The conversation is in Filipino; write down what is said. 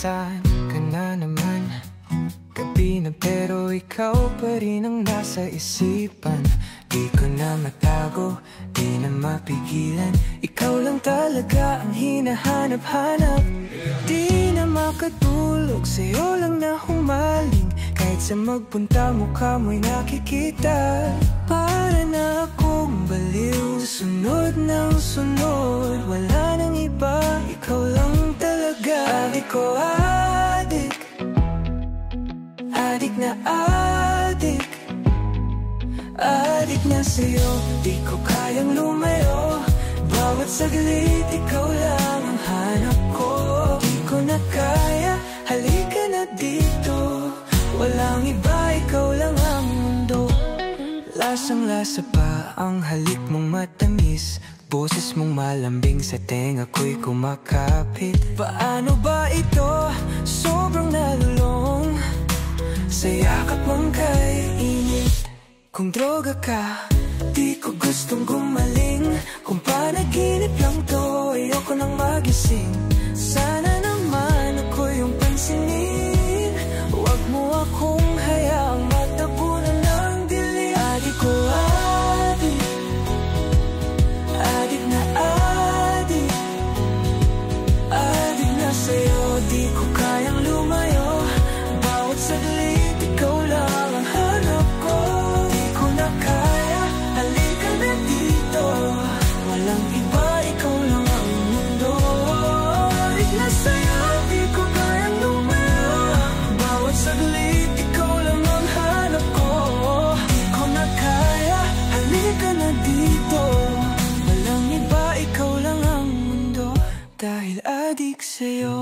Nasaan ka na naman? Gabi na pero ikaw pa rin ang nasa isipan. Di ko na matago, di na mapigilan. Ikaw lang talaga ang hinahanap-hanap. Di na makatulog, sa'yo lang na humaling. Kahit sa magpunta mukha mo'y nakikita. Para na akong baliw, sunod ng sunod. Wala nang iba, ikaw lang talaga. Adik ko adik, adik na adik, adik na sa'yo. Di ko kayang lumayo, bawat saglit ikaw lang ang hanap ko. Di ko na kaya, halika na dito. Walang iba, ikaw lang ang mundo. Lasang-lasa pa ang halik mong matamis. Boses mong malambing sa tenga ko'y kumakapit. Paano ba ito? Sobrang nalulong sa yakap mong kay init. Kung droga ka, di ko gustong gumaling. Kung panaginip lang to, ayoko nang magising. Sana naman ako yung pansinin. Huwag mo akong hayaang matabunan ng dilim. Adik ko adik, adik na adik, adik na sa'yo. Di ko kayang lumayo, bawat saglit ikaw lang ang hanap ko. Di ko na kaya, halika na dito. Walang iba, ikaw lang ang mundo. Adik na sa'yo, di ko kayang lumayo, bawat saglit ikaw lang ang hanap ko. Di ko na kaya, halika na dito. Walang iba, ikaw lang ang mundo. Dahil adik sa'yo.